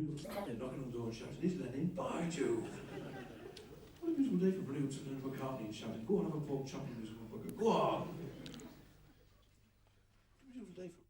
They're knocking on the door and shouting, "Is Lenin by you?" What a beautiful day for Blue sitting in McCartney and shouting, "Go on, have a pork chop and musical burger. Go on!" What a beautiful day for...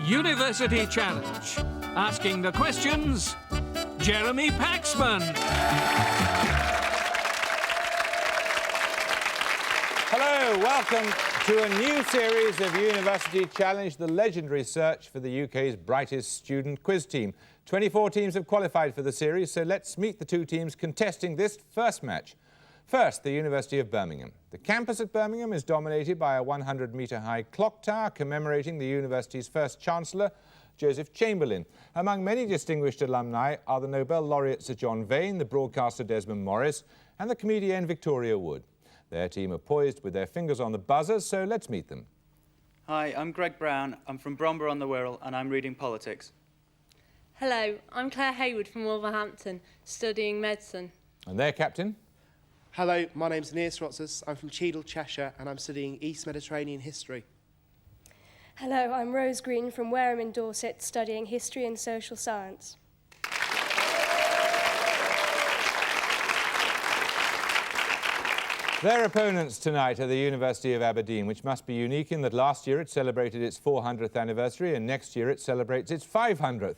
University Challenge. Asking the questions, Jeremy Paxman. Hello, welcome to a new series of University Challenge, the legendary search for the UK's brightest student quiz team. 24 teams have qualified for the series, so let's meet the two teams contesting this first match. First, the University of Birmingham. The campus at Birmingham is dominated by a 100-metre-high clock tower commemorating the university's first Chancellor, Joseph Chamberlain. Among many distinguished alumni are the Nobel laureate Sir John Vane, the broadcaster Desmond Morris, and the comedienne Victoria Wood. Their team are poised with their fingers on the buzzers, so let's meet them. Hi, I'm Greg Brown. I'm from Bromber-on-the-Wirral and I'm reading politics. Hello, I'm Claire Hayward from Wolverhampton, studying medicine. And their captain? Hello, my name's Aeneas Rotzes. I'm from Cheadle, Cheshire, and I'm studying East Mediterranean history. Hello, I'm Rose Green from Wareham in Dorset, studying history and social science. Their opponents tonight are the University of Aberdeen, which must be unique in that last year it celebrated its 400th anniversary and next year it celebrates its 500th.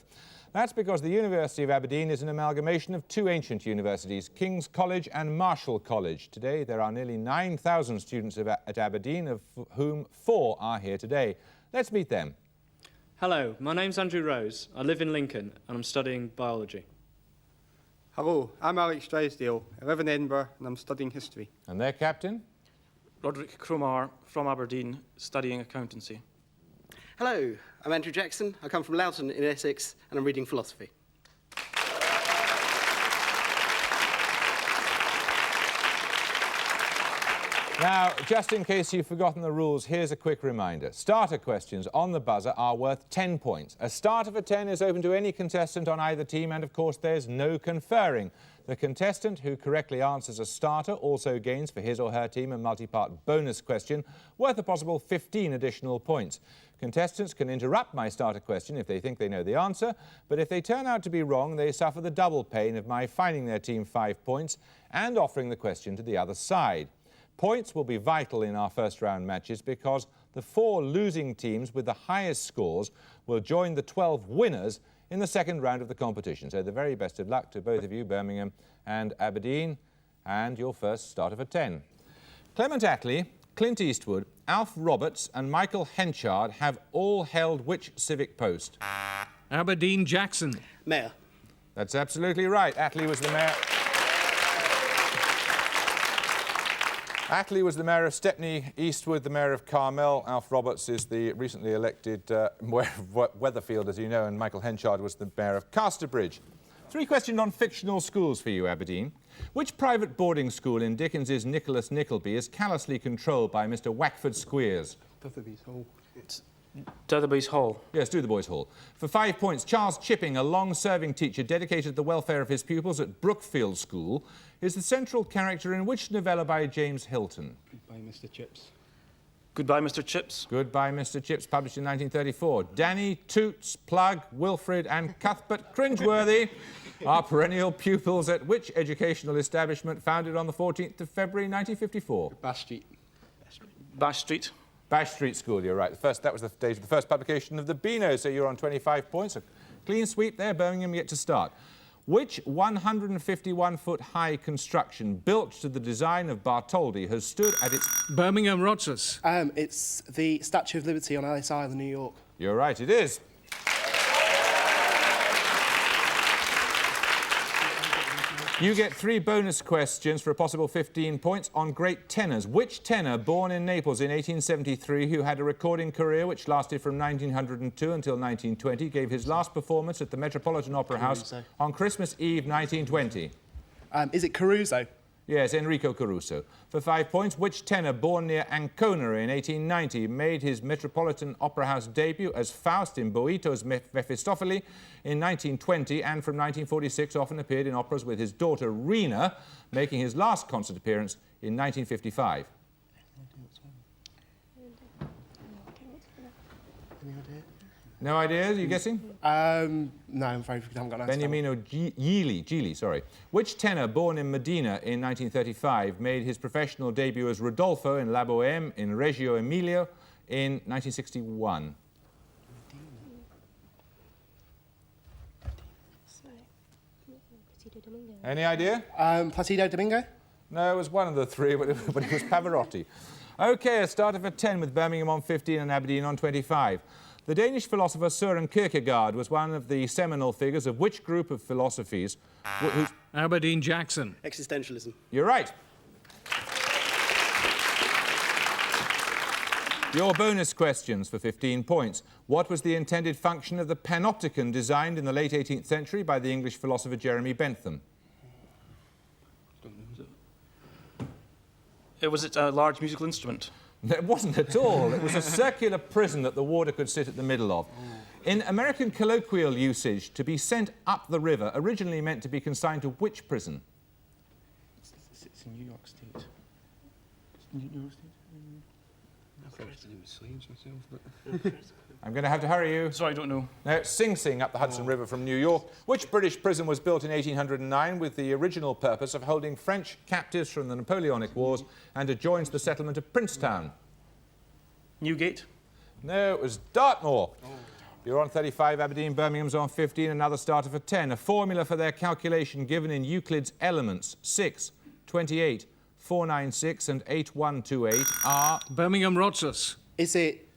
That's because the University of Aberdeen is an amalgamation of two ancient universities, King's College and Marischal College. Today there are nearly 9,000 students at Aberdeen, of whom 4 are here today. Let's meet them. Hello, my name's Andrew Rose. I live in Lincoln and I'm studying biology. Hello, I'm Alex Drysdale. I live in Edinburgh and I'm studying history. And their captain? Roderick Cromar from Aberdeen, studying accountancy. Hello, I'm Andrew Jackson. I come from Loughton in Essex and I'm reading philosophy. Now, just in case you've forgotten the rules, here's a quick reminder. Starter questions on the buzzer are worth 10 points. A starter for 10 is open to any contestant on either team, and of course there's no conferring. The contestant who correctly answers a starter also gains for his or her team a multi-part bonus question worth a possible 15 additional points. Contestants can interrupt my starter question if they think they know the answer, but if they turn out to be wrong, they suffer the double pain of my fining their team 5 points and offering the question to the other side. Points will be vital in our first round matches because the 4 losing teams with the highest scores will join the 12 winners in the second round of the competition. So the very best of luck to both of you, Birmingham and Aberdeen, and your first starter for 10. Clement Attlee, Clint Eastwood, Alf Roberts and Michael Henchard have all held which civic post? Aberdeen Jackson. Mayor. That's absolutely right. Attlee was the mayor. Attlee was the mayor of Stepney, Eastwood the mayor of Carmel, Alf Roberts is the recently elected mayor of Weatherfield, as you know, and Michael Henchard was the mayor of Casterbridge. 3 questions on fictional schools for you, Aberdeen. Which private boarding school in Dickens's Nicholas Nickleby is callously controlled by Mr. Wackford Squeers? Dotheboys Hall. Dotheboys Hall. Yes, Dotheboys Hall. For 5 points, Charles Chipping, a long-serving teacher dedicated to the welfare of his pupils at Brookfield School, is the central character in which novella by James Hilton? Goodbye, Mr. Chips. Goodbye, Mr. Chips. Goodbye, Mr. Chips, published in 1934. Danny, Toots, Plug, Wilfred and Cuthbert Cringeworthy are perennial pupils at which educational establishment founded on the 14th of February 1954? Bash Street. Bash Street. Bash Street School, you're right. That was the date of the first publication of the Beano, so you're on 25 points. A clean sweep there, Birmingham yet to start. Which 151-foot high construction built to the design of Bartholdi has stood at its... Birmingham Rotzes. It's the Statue of Liberty on Ellis Island, New York. You're right, it is. You get 3 bonus questions for a possible 15 points on great tenors. Which tenor, born in Naples in 1873, who had a recording career which lasted from 1902 until 1920, gave his last performance at the Metropolitan Opera House on Christmas Eve 1920? Is it Caruso? Yes, Enrico Caruso. For 5 points, which tenor, born near Ancona in 1890, made his Metropolitan Opera House debut as Faust in Boito's Mephistopheles in 1920, and from 1946 often appeared in operas with his daughter Rina, making his last concert appearance in 1955? No idea? Are you guessing? No, I'm afraid we haven't got an answer. Beniamino Gigli, sorry. Which tenor, born in Modena in 1935, made his professional debut as Rodolfo in La Bohème in Reggio Emilia in 1961? Any idea? Placido Domingo? No, it was one of the 3, but it was Pavarotti. OK, a starter for 10 with Birmingham on 15 and Aberdeen on 25. The Danish philosopher Søren Kierkegaard was one of the seminal figures of which group of philosophies? Aberdeen Jackson. Existentialism. You're right. Your bonus questions for 15 points. What was the intended function of the panopticon designed in the late 18th century by the English philosopher Jeremy Bentham? Was it a large musical instrument? No, it wasn't at all. It was a circular prison that the warder could sit at the middle of. In American colloquial usage, to be sent up the river originally meant to be consigned to which prison? It's in New York State. New York State? I'm going to have to hurry you. Sorry, I don't know. No, it's Sing Sing up the Hudson River from New York. Which British prison was built in 1809 with the original purpose of holding French captives from the Napoleonic Wars and adjoins the settlement of Princetown? Newgate? No, it was Dartmoor. You're on 35, Aberdeen, Birmingham's on 15, another starter for 10. A formula for their calculation given in Euclid's Elements, 6, 28, 496 and 8128 are... Birmingham Rotsas. Is it...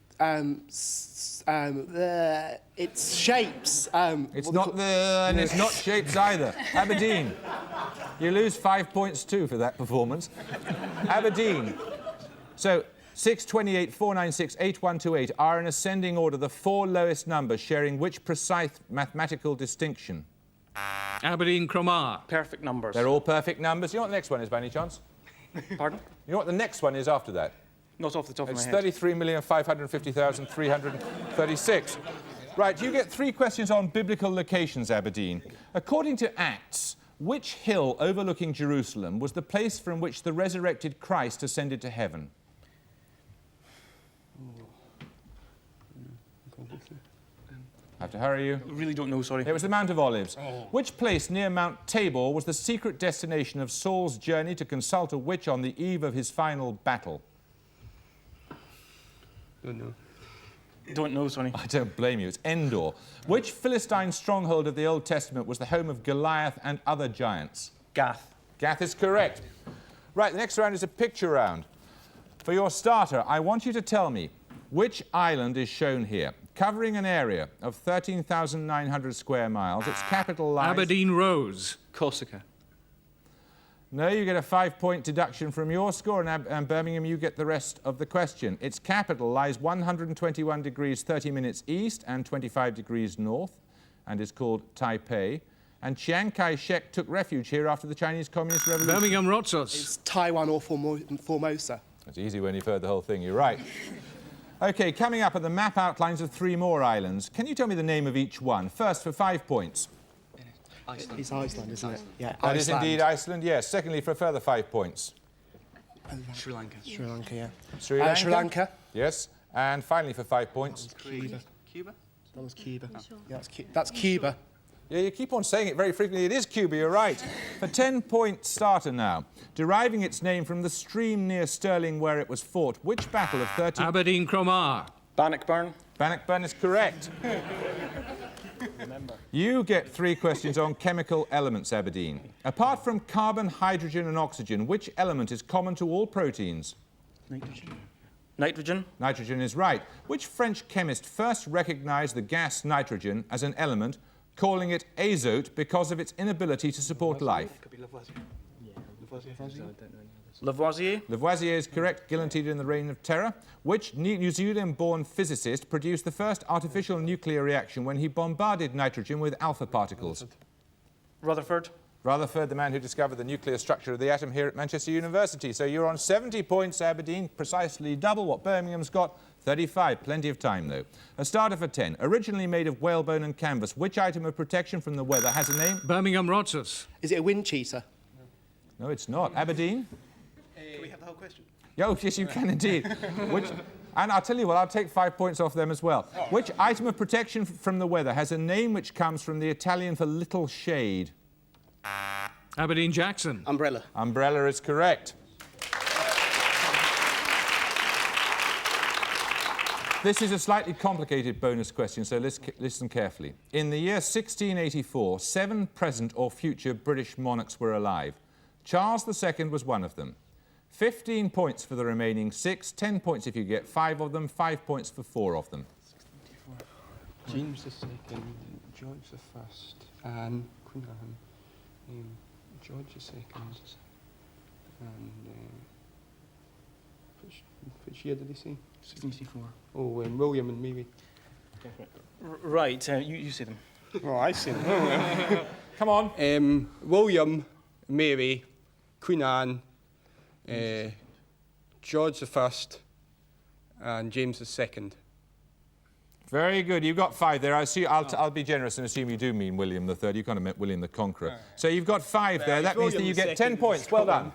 it's shapes. It's not the... and it's not shapes either. Aberdeen. You lose 5 points too for that performance. Aberdeen. So, 6, 28, 496, 8128 are in ascending order the 4 lowest numbers sharing which precise mathematical distinction? Aberdeen Cromer. Perfect numbers. They're all perfect numbers. You know what the next one is, by any chance? Pardon? You know what the next one is after that? Not off the top of my It's head. 33,550,336. Right, you get 3 questions on biblical locations, Aberdeen. According to Acts, which hill overlooking Jerusalem was the place from which the resurrected Christ ascended to heaven? I have to hurry you. I really don't know, sorry. It was the Mount of Olives. Which place near Mount Tabor was the secret destination of Saul's journey to consult a witch on the eve of his final battle? Don't know. Don't know, sorry. I don't blame you. It's Endor. Which Philistine stronghold of the Old Testament was the home of Goliath and other giants? Gath. Gath is correct. Right, the next round is a picture round. For your starter, I want you to tell me which island is shown here. Covering an area of 13,900 square miles, its capital lies... Aberdeen Rose. Corsica. No, you get a 5-point deduction from your score, and Birmingham, you get the rest of the question. Its capital lies 121 degrees 30 minutes east and 25 degrees north, and is called Taipei. And Chiang Kai-shek took refuge here after the Chinese Communist Revolution. Birmingham Rotsas. It's Taiwan or Formosa. It's easy when you've heard the whole thing, you're right. OK, coming up are the map outlines of 3 more islands. Can you tell me the name of each one? First, for 5 points. Iceland. It's Iceland, isn't it? Yeah, That is indeed Iceland, yes. Secondly, for a further 5 points. Sri Lanka. Sri Lanka, yeah. Sri Lanka? Sri Lanka. Yes. And finally, for 5 points. Cuba. Cuba? That was Cuba. Yeah, that's Cuba. Yeah, you keep on saying it very frequently. It is Cuba, you're right. For 10-point starter now, deriving its name from the stream near Stirling where it was fought, which battle of 13... Aberdeen Cromer. Bannockburn. Bannockburn is correct. You get 3 questions on chemical elements, Aberdeen. Apart from carbon, hydrogen and oxygen, which element is common to all proteins? Nitrogen. Nitrogen. Nitrogen is right. Which French chemist first recognised the gas nitrogen as an element calling it azote because of its inability to support life? Could be Lavoisier. Lavoisier. Lavoisier. Lavoisier is correct, guillotined in the Reign of Terror. Which New Zealand-born physicist produced the first artificial nuclear reaction when he bombarded nitrogen with alpha particles? Rutherford. Rutherford, the man who discovered the nuclear structure of the atom here at Manchester University. So you're on 70 points, Aberdeen, precisely double what Birmingham's got. 35, plenty of time, though. A starter for 10. Originally made of whalebone and canvas, which item of protection from the weather has a name? Birmingham Rotsers. Is it a wind cheater? No, it's not. Aberdeen? Can we have the whole question? Oh, yes, you can indeed. And I'll tell you what, I'll take 5 points off them as well. Which item of protection from the weather has a name which comes from the Italian for little shade? Aberdeen Jackson. Umbrella. Umbrella is correct. This is a slightly complicated bonus question, so listen carefully. In the year 1684, 7 present or future British monarchs were alive. Charles II was one of them. 15 points for the remaining 6, 10 points if you get 5 of them, 5 points for 4 of them. James II, George I, Anne, Queen Anne, George II, and which year did he say? 1664. Oh, William and Mary. Right, you say them. Oh, I see them. Come on. William, Mary, Queen Anne, George I, and James II. Very good. You've got 5 there. I'll be generous and assume you do mean William III. You kind of meant William the Conqueror. So you've got 5 there. That means that you get 10 points. Well done.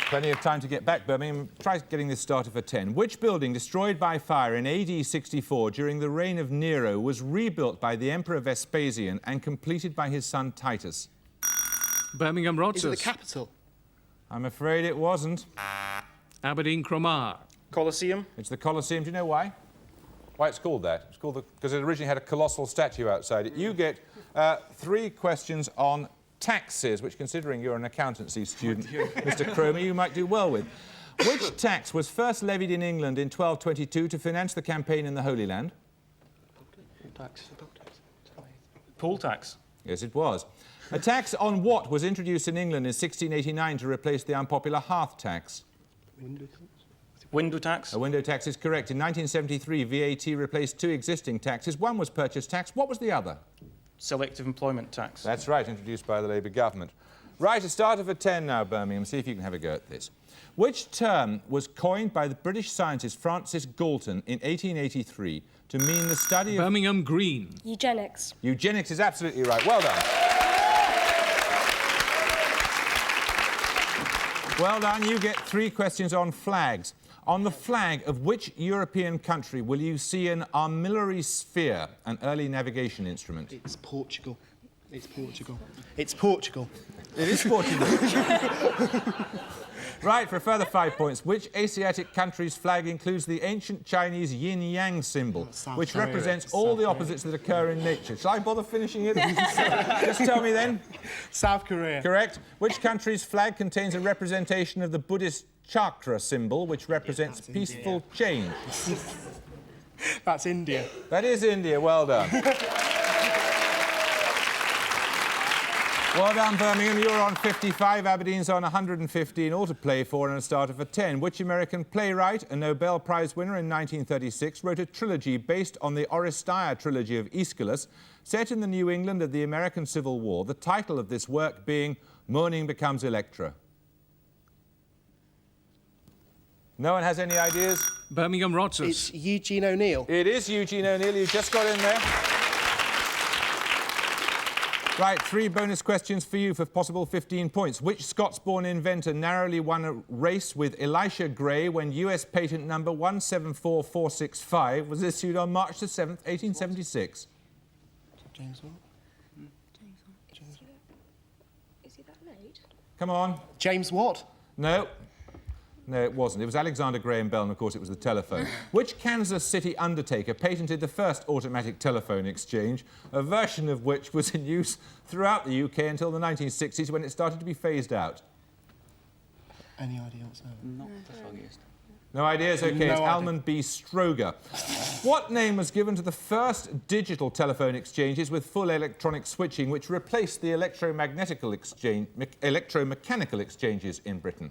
Plenty of time to get back, Birmingham. Try getting this started for 10. Which building destroyed by fire in AD 64 during the reign of Nero was rebuilt by the Emperor Vespasian and completed by his son Titus? Birmingham Rotsers. Is it the capital? I'm afraid it wasn't. Aberdeen Cromarty. Colosseum. It's the Colosseum. Do you know why? Why it's called that? It's called because it originally had a colossal statue outside it. You get 3 questions on taxes, which, considering you're an accountancy student, Mr. Cromer, you might do well with. Which tax was first levied in England in 1222 to finance the campaign in the Holy Land? Poll tax. Yes, it was. A tax on what was introduced in England in 1689 to replace the unpopular hearth tax? Window tax. A window tax is correct. In 1973, VAT replaced 2 existing taxes. One was purchase tax. What was the other? Selective employment tax. That's right, introduced by the Labour government. Right, a starter for 10 now, Birmingham. See if you can have a go at this. Which term was coined by the British scientist Francis Galton in 1883 to mean the study of... Birmingham Green. Eugenics. Eugenics is absolutely right. Well done. Well done. You get 3 questions on flags. On the flag of which European country will you see an armillary sphere, an early navigation instrument? It's Portugal. It's Portugal. It's Portugal. It is Portugal. Right, for a further 5 points. Which Asiatic country's flag includes the ancient Chinese yin-yang symbol, which Korea. represents all the opposites that occur in nature? Shall I bother finishing it? Just tell me then. South Korea. Correct. Which country's flag contains a representation of the Buddhist chakra symbol, which represents peaceful change? That's India. That is India. Well done. Well done, Birmingham. You're on 55. Aberdeen's on 115. All to play for and a starter for 10. Which American playwright, a Nobel Prize winner in 1936, wrote a trilogy based on the Oresteia trilogy of Aeschylus, set in the New England of the American Civil War, the title of this work being Morning Becomes Electra? No one has any ideas? Birmingham Rotsers. It's Eugene O'Neill. It is Eugene O'Neill. You just got in there. Right, 3 bonus questions for you for possible 15 points. Which Scots-born inventor narrowly won a race with Elisha Gray when US patent number 174465 was issued on March the 7th, 1876? James what? Is he that late? Come on. James Watt. No. No, it wasn't. It was Alexander Graham Bell, and of course it was the telephone. Which Kansas City undertaker patented the first automatic telephone exchange, a version of which was in use throughout the UK until the 1960s when it started to be phased out? Any idea what's that? Not the foggiest. No ideas? OK, No it's idea. Almond B. Stroger. What name was given to the first digital telephone exchanges with full electronic switching which replaced the electromechanical exchanges in Britain?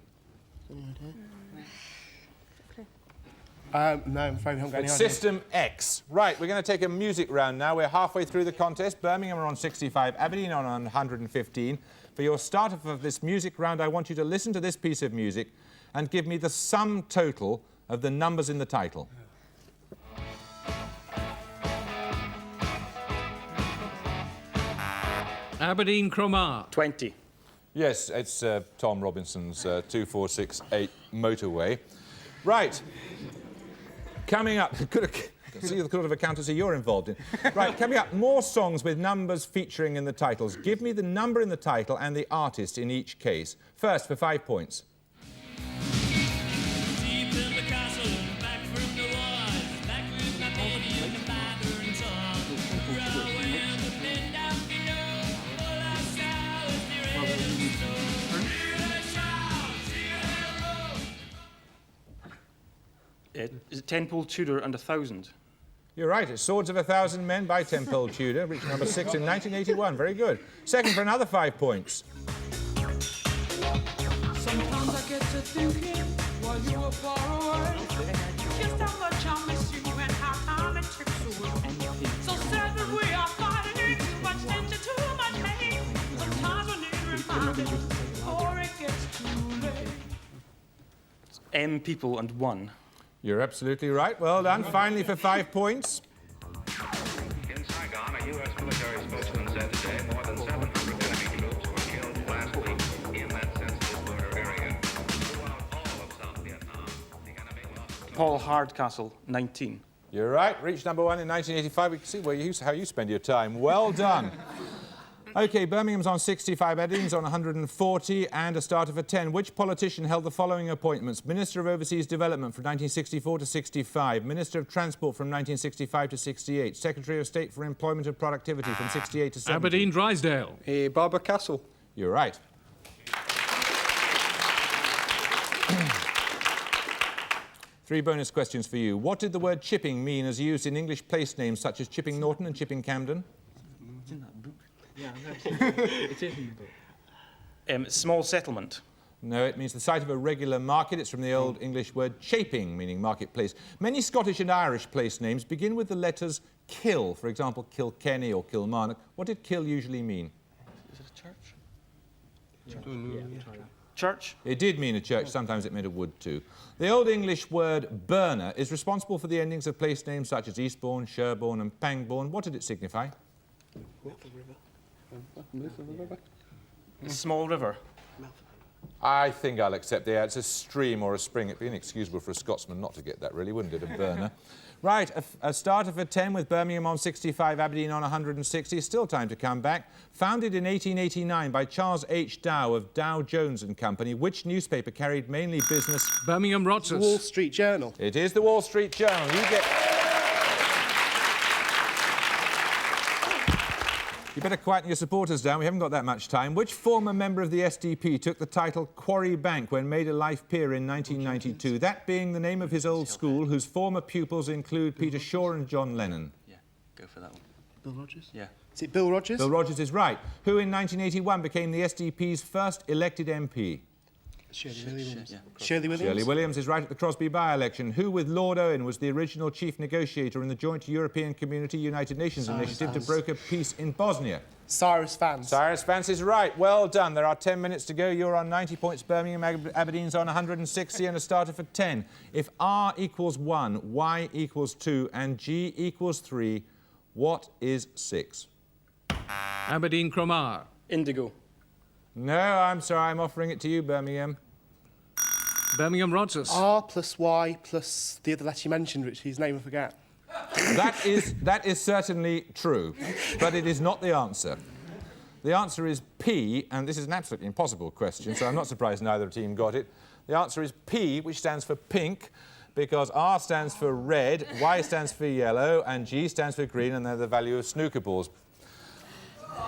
No, I'm afraid we haven't got any It's idea. System X. Right, we're going to take a music round now. We're halfway through the contest. Birmingham are on 65, Aberdeen are on 115. For your starter for this music round, I want you to listen to this piece of music and give me the sum total of the numbers in the title. Aberdeen Cromarty. 20. Yes, it's Tom Robinson's 2468 motorway. Right. Coming up, see the sort of accountancy you're involved in. Right, coming up, more songs with numbers featuring in the titles. Give me the number in the title and the artist in each case. First, for 5 points. Is it 10 Pole Tudor and 1,000? You're right, it's Swords of a Thousand Men by Tempole Tudor, reached number 6 in 1981. Very good. Second, for another 5 points. Sometimes I get to thinking while you were far away, just how much I miss you and how time it trips away. So sad that we are fighting too much tension, too much pain. Sometimes I need reminding before it gets too late. M people and 1. You're absolutely right. Well done. Finally, for 5 points. In Saigon, a U.S. military spokesman said today more than 700 enemy troops were killed last week in that sensitive border area. Throughout all of South Vietnam, the enemy lost... Paul Hardcastle, 19. You're right. Reached number 1 in 1985. We can see how you spend your time. Well done. OK, Birmingham's on 65, Aberdeen's on 140, and a starter for 10. Which politician held the following appointments? Minister of Overseas Development from 1964 to 65, Minister of Transport from 1965 to 68, Secretary of State for Employment and Productivity from 68 to 70. Aberdeen Drysdale. Barbara Castle. You're right. Three bonus questions for you. What did the word chipping mean as used in English place names such as Chipping Norton and Chipping Camden? It's in that book. Yeah, it's in the book. Small settlement. No, it means the site of a regular market. It's from the Old English word chaping, meaning marketplace. Many Scottish and Irish place names begin with the letters Kill. For example, Kilkenny or Kilmarnock. What did Kill usually mean? Is it a church? Yeah. Church? It did mean a church. Sometimes it meant a wood too. The Old English word burner is responsible for the endings of place names such as Eastbourne, Sherborne and Pangbourne. What did it signify? A small river. I think I'll accept the answer. Stream or a spring. It'd be inexcusable for a Scotsman not to get that, really, wouldn't it? A burner. Right, a starter for 10 with Birmingham on 65, Aberdeen on 160. Still time to come back. Founded in 1889 by Charles H. Dow of Dow Jones and Company, which newspaper carried mainly business? Birmingham Rotters. Wall Street Journal. It is the Wall Street Journal. You get... You better quieten your supporters down. We haven't got that much time. Which former member of the SDP took the title Quarry Bank when made a life peer in 1992? That being the name of his old school, whose former pupils include Peter Shaw and John Lennon. Yeah, go for that one. Bill Rogers? Yeah. Is it Bill Rogers? Bill Rogers is right. Who in 1981 became the SDP's first elected MP? Shirley Williams. Yeah. Shirley Williams? Shirley Williams is right at the Crosby by-election. Who, with Lord Owen, was the original chief negotiator in the joint European Community United Nations initiative to broker peace in Bosnia? Cyrus Vance. Cyrus Vance is right. Well done. There are 10 minutes to go. You're on 90 points. Birmingham, Aberdeen's on 160 and a starter for 10. If R equals 1, Y equals 2 and G equals 3, what is 6? Aberdeen Cromarty. Indigo. No, I'm sorry. I'm offering it to you, Birmingham. Birmingham Rotters. R plus Y plus the other letter you mentioned, which his name I forget. That is certainly true, but it is not the answer. The answer is P, and this is an absolutely impossible question, so I'm not surprised neither team got it. The answer is P, which stands for pink, because R stands for red, Y stands for yellow, and G stands for green, and they're the value of snooker balls.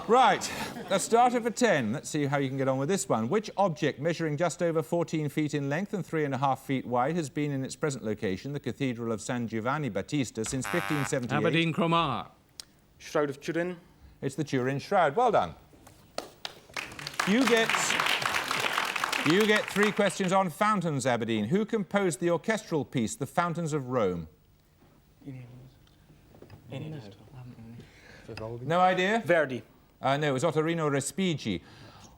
Right, a starter for 10. Let's see how you can get on with this one. Which object measuring just over 14 feet in length and 3.5 feet wide has been in its present location, the Cathedral of San Giovanni Battista, since 1578? Aberdeen Cromarr. Shroud of Turin. It's the Turin Shroud. Well done. You get 3 questions on fountains, Aberdeen. Who composed the orchestral piece, The Fountains of Rome? No idea? Verdi. No, it was Ottorino Respighi.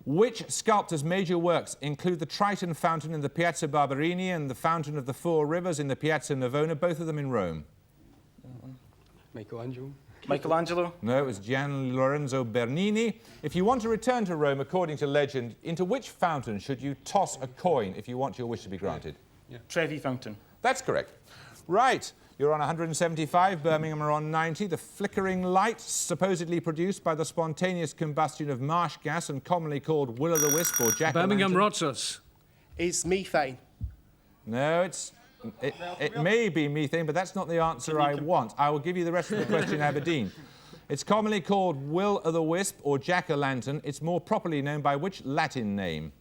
Which sculptor's major works include the Triton Fountain in the Piazza Barberini and the Fountain of the Four Rivers in the Piazza Navona, both of them in Rome? Michelangelo. Michelangelo. No, it was Gian Lorenzo Bernini. If you want to return to Rome, according to legend, into which fountain should you toss a coin if you want your wish to be granted? Trevi Fountain. That's correct. Right. You're on 175, Birmingham are on 90. The flickering light, supposedly produced by the spontaneous combustion of marsh gas and commonly called will-o'-the-wisp or jack-o'-lantern. Birmingham Rotters. Is methane. No, it may be methane, but that's not the answer I want. I will give you the rest of the question, Aberdeen. It's commonly called will-o'-the-wisp or jack-o'-lantern. It's more properly known by which Latin name?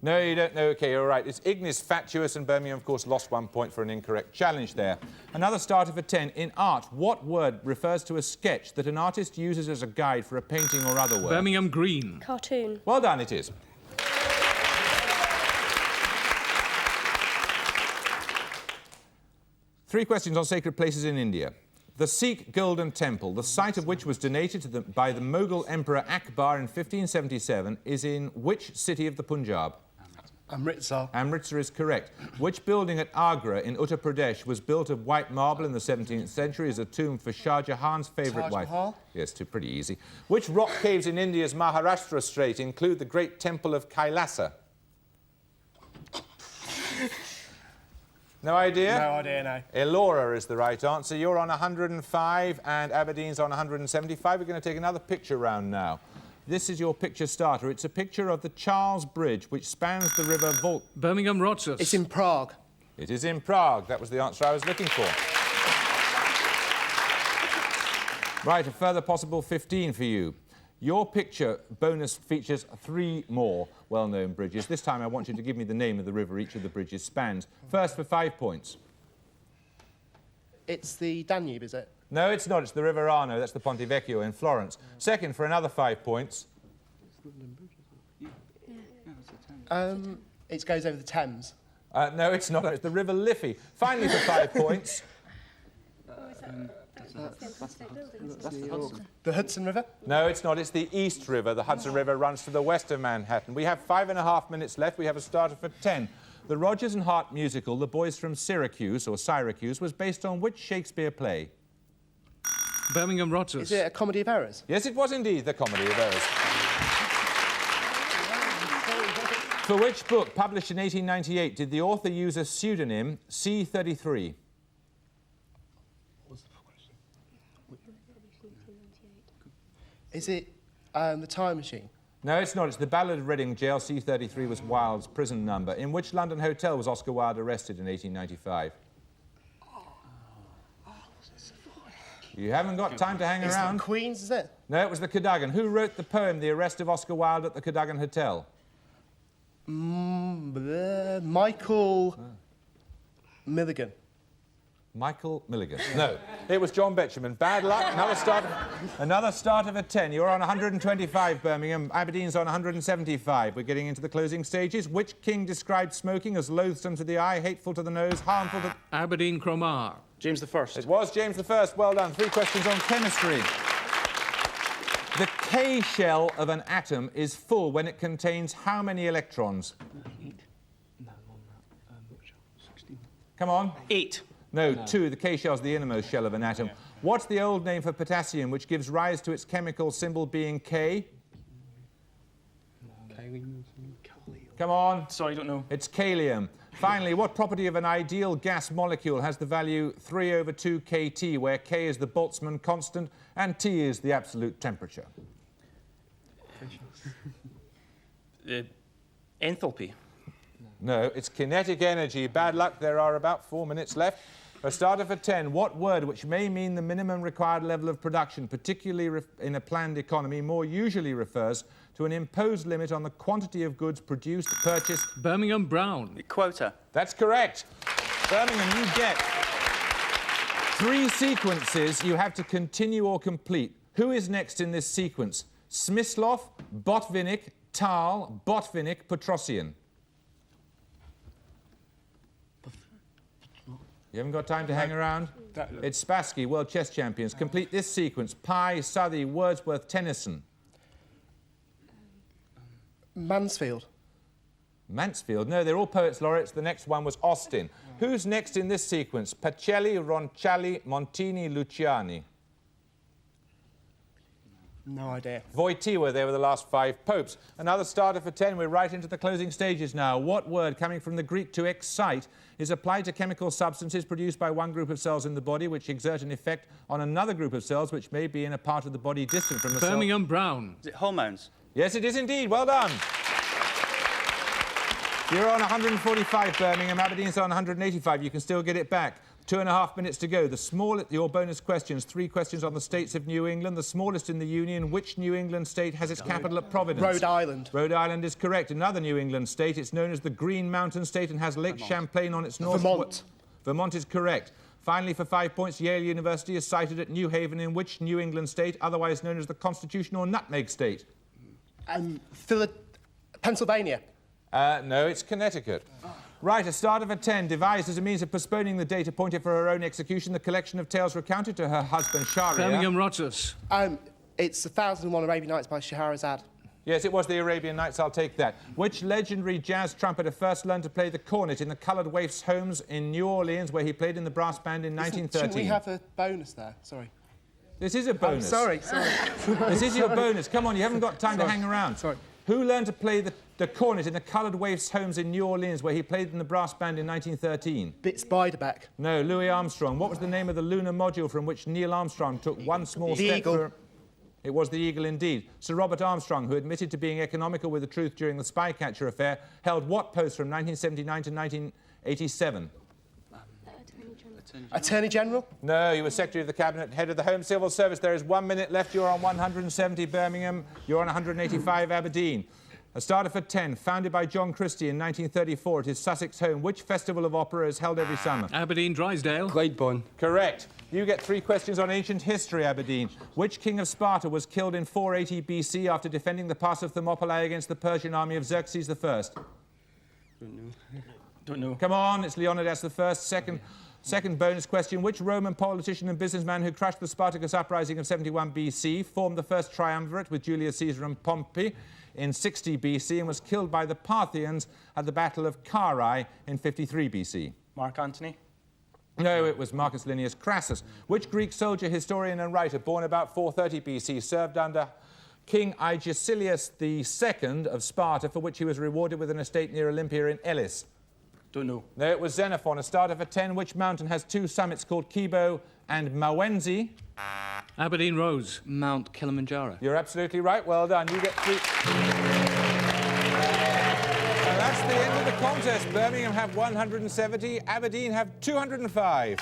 No, you don't know. OK, all right. It's Ignis Fatuus, and Birmingham, of course, lost 1 point for an incorrect challenge there. Another starter for 10. In art, what word refers to a sketch that an artist uses as a guide for a painting or other work? Birmingham Green. Cartoon. Well done, it is. Three questions on sacred places in India. The Sikh Golden Temple, the site of which was donated by the Mughal Emperor Akbar in 1577, is in which city of the Punjab? Amritsar. Amritsar is correct. Which building at Agra in Uttar Pradesh was built of white marble in the 17th century as a tomb for Shah Jahan's favourite wife? Mahal? Yes, pretty easy. Which rock caves in India's Maharashtra Strait include the great temple of Kailasa? No idea? No idea, no. Ellora is the right answer. You're on 105 and Aberdeen's on 175. We're going to take another picture round now. This is your picture starter. It's a picture of the Charles Bridge, which spans the river Volga. Birmingham Rotters. It's in Prague. It is in Prague. That was the answer I was looking for. Right, a further possible 15 for you. Your picture bonus features 3 more well-known bridges. This time I want you to give me the name of the river each of the bridges spans. First for 5 points. It's the Danube, is it? No, it's not. It's the River Arno. That's the Ponte Vecchio in Florence. Second for another 5 points. It goes over the Thames. No, it's not. It's the River Liffey. Finally for 5 points. The Hudson River? No, it's not. It's the East River. The Hudson River runs to the west of Manhattan. We have 5.5 minutes left. We have a starter for 10. The Rodgers and Hart musical, The Boys from Syracuse, or Syracuse, was based on which Shakespeare play? Birmingham Rotters. Is it A Comedy of Errors? Yes, it was indeed The Comedy of Errors. For which book, published in 1898, did the author use a pseudonym C33? Is it The Time Machine? No, it's not. It's The Ballad of Reading Gaol. C33 was Wilde's prison number. In which London hotel was Oscar Wilde arrested in 1895? You haven't got time to hang around. It's the Queen's, is it? No, it was the Cadogan. Who wrote the poem The Arrest of Oscar Wilde at the Cadogan Hotel? Michael Milligan. Michael Milligan. No, it was John Betjeman. Bad luck. Another start of a 10. You're on 125, Birmingham. Aberdeen's on 175. We're getting into the closing stages. Which king described smoking as loathsome to the eye, hateful to the nose, harmful to... Aberdeen Cromarr. James I. It was James I. Well done. 3 questions on chemistry. The K shell of an atom is full when it contains how many electrons? Come on. 8. No, 2. The K shell is the innermost shell of an atom. What's the old name for potassium, which gives rise to its chemical symbol being K? Come on. Sorry, I don't know. It's kalium. Finally, what property of an ideal gas molecule has the value 3/2 kT, where K is the Boltzmann constant and T is the absolute temperature? Enthalpy. No, it's kinetic energy. Bad luck. There are about 4 minutes left. A starter for 10. What word, which may mean the minimum required level of production, particularly in a planned economy, more usually refers to an imposed limit on the quantity of goods produced, purchased... Birmingham Brown. Quota. That's correct. Birmingham, you get 3 sequences you have to continue or complete. Who is next in this sequence? Smyslov, Botvinnik, Tal, Botvinnik, Petrosian. You haven't got time to hang around? It's Spassky, world chess champions. Complete this sequence. Pye, Southey, Wordsworth, Tennyson. Mansfield. Mansfield? No, they're all poets laureates. The next one was Austin. Who's next in this sequence? Pacelli, Roncalli, Montini, Luciani. No idea. Wojtyła, they were the last 5 popes. Another starter for 10. We're right into the closing stages now. What word, coming from the Greek to excite, is applied to chemical substances produced by one group of cells in the body which exert an effect on another group of cells which may be in a part of the body distant from the cell? Birmingham Brown. Is it hormones? Yes, it is indeed. Well done. You're on 145, Birmingham. Aberdeen's on 185. You can still get it back. 2.5 minutes to go. Your bonus questions. 3 questions on the states of New England. The smallest in the Union. Which New England state has its capital at Providence? Rhode Island. Rhode Island is correct. Another New England state. It's known as the Green Mountain State and has Lake Champlain on its north. Vermont. Vermont is correct. Finally, for 5 points, Yale University is sited at New Haven in which New England state, otherwise known as the Constitutional Nutmeg State? Pennsylvania. No, it's Connecticut. Right, a starter for 10, devised as a means of postponing the date appointed for her own execution, the collection of tales recounted to her husband, Shahryar. Birmingham Rogers. It's 1001 Arabian Nights by Scheherazade. Yes, it was the Arabian Nights, I'll take that. Which legendary jazz trumpeter first learned to play the cornet in the Coloured Waifs' homes in New Orleans, where he played in the brass band in 1913? Shouldn't we have a bonus there? Sorry. This is a bonus. Sorry. This is your bonus. Come on, you haven't got time to hang around. Sorry. Who learned to play the cornet in the Coloured Waifs' homes in New Orleans, where he played in the brass band in 1913? Bits Beiderbecke. No, Louis Armstrong. What was the name of the lunar module from which Neil Armstrong took one small step? Eagle. It was the Eagle indeed. Sir Robert Armstrong, who admitted to being economical with the truth during the Spycatcher affair, held what post from 1979 to 1987? Attorney General? No, he was Secretary of the Cabinet, Head of the Home Civil Service. There is 1 minute left. You're on 170, Birmingham. You're on 185, Aberdeen. A starter for 10, founded by John Christie in 1934 at his Sussex home. Which festival of opera is held every summer? Aberdeen Drysdale. Glyndebourne. Correct. You get 3 questions on ancient history, Aberdeen. Which king of Sparta was killed in 480 BC after defending the pass of Thermopylae against the Persian army of Xerxes I? Don't know. Come on, it's Leonidas I. Second bonus question. Which Roman politician and businessman who crushed the Spartacus uprising of 71 BC formed the first triumvirate with Julius Caesar and Pompey in 60 BC and was killed by the Parthians at the Battle of Carrhae in 53 BC? Mark Antony. No, it was Marcus Linnæus Crassus. Which Greek soldier, historian and writer, born about 430 BC, served under King Aegisilius II of Sparta, for which he was rewarded with an estate near Olympia in Elis? Don't know. No, it was Xenophon. A starter for 10. Which mountain has 2 summits called Kibo and Mawenzi? Aberdeen Rose. Mount Kilimanjaro. You're absolutely right. Well done. You get 3. And that's the end of the contest. Birmingham have 170. Aberdeen have 205.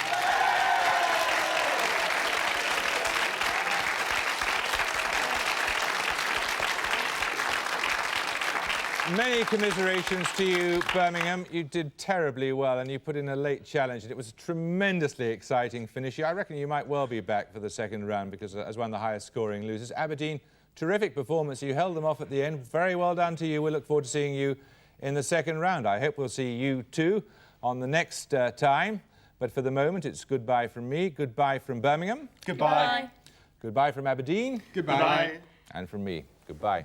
Many commiserations to you, Birmingham. You did terribly well, and you put in a late challenge, and it was a tremendously exciting finish. I reckon you might well be back for the second round, because as one of the highest scoring losers. Aberdeen, terrific performance. You held them off at the end. Very well done to you. We look forward to seeing you in the second round. I hope we'll see you too on the next time. But for the moment, it's goodbye from me, goodbye from Birmingham. Goodbye. Goodbye from Aberdeen. Goodbye. And from me, goodbye.